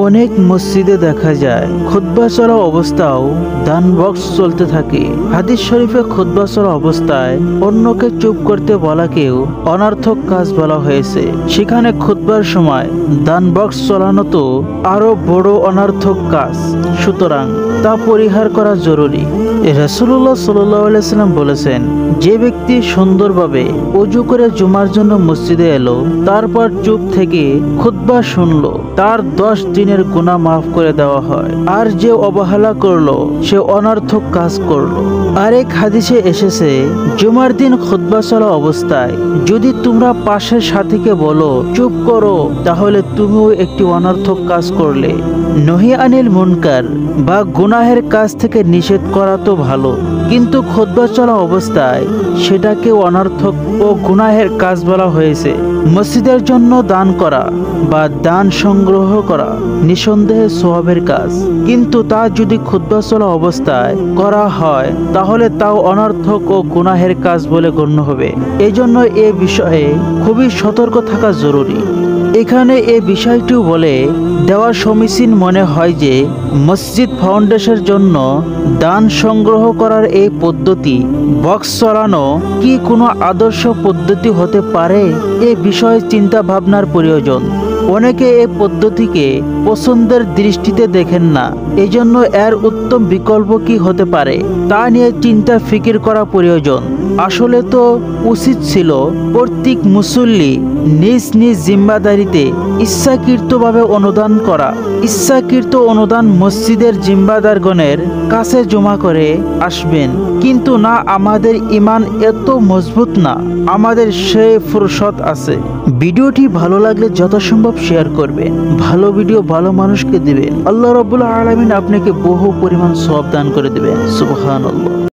অনেক মসজিদে দেখা যায় খুতবা চলা অবস্থাও দান বক্স চলতে থাকে। হাদিস শরীফে খুতবা চলা অবস্থায় অন্যকে চুপ করতে বলাকেও অনর্থক কাজ বলা হয়েছে। সেখানে খুতবার সময় দান বক্স চলানো তো আরো বড় অনর্থক কাজ, সুতরাং তা পরিহার করা জরুরি। রাসূলুল্লাহ সাল্লাল্লাহু আলাইহি ওয়াসাল্লাম বলেছেন, যে ব্যক্তি সুন্দরভাবে ওযু করে জুমার জন্য মসজিদে এলো, তারপর চুপ থেকে খুতবা শুনলো, তার 10 দিনের গুনাহ মাফ করে দেওয়া হয়। আর যে অবহেলা করলো সে অনর্থক কাজ করলো। আরেক হাদিসে এসেছে, জুমার দিন খুতবা চলা অবস্থায় যদি তোমরা পাশের সাথীকে বলো চুপ করো, তাহলে তুমিও একটি অনর্থক কাজ করলে। নহি আনিল মুনকার বা গুনাহের কাজ থেকে নিষেধ করা তো ভালো, কিন্তু খুতবা চলা অবস্থায় সেটাকে অনর্থক ও গুনাহের কাজ বলা হয়েছে। মসজিদের জন্য দান করা বা দান সংগ্রহ করা নিঃসন্দেহে সওয়াবের কাজ, কিন্তু তা যদি খুতবা চলা অবস্থায় করা হয় তাহলে তাও অনর্থক ও গুনাহের কাজ বলে গণ্য হবে। এজন্য এ বিষয়ে খুবই সতর্ক থাকা জরুরি। এখানে এ বিষয়টিও বলে দেওয়া সমীচীন মনে হয় যে মসজিদ ফাউন্ডেশনের জন্য দান সংগ্রহ করার এই পদ্ধতি বক্স চালানো কি কোনো আদর্শ পদ্ধতি হতে পারে? এ বিষয়ে চিন্তা ভাবনার প্রয়োজন। অনেকে এই পদ্ধতিকে পছন্দের দৃষ্টিতে দেখেন না, এজন্য এর উত্তম বিকল্প কি হতে পারে তা নিয়ে চিন্তা ফিকির করা প্রয়োজন। আসলে তো উচিত ছিল প্রত্যেক মুসল্লি নিজ নিজ জিম্মাদারিতে ইচ্ছাকৃতভাবে অনুদান করা। ইচ্ছাকৃত অনুদান মসজিদের জিম্মাদারগণের কাছে জমা করে আসবেন, কিন্তু না, আমাদের ঈমান এত মজবুত না, আমাদের সেই ফুরসত আছে। ভিডিওটি ভালো লাগলে যথাসম্ভব শেয়ার করবেন, ভালো ভিডিও ভালো মানুষকে দিবেন। আল্লাহ রাব্বুল আলামিন আপনাকে বহু পরিমাণ সওয়াব দান করে দিবেন। সুবহানাল্লাহ।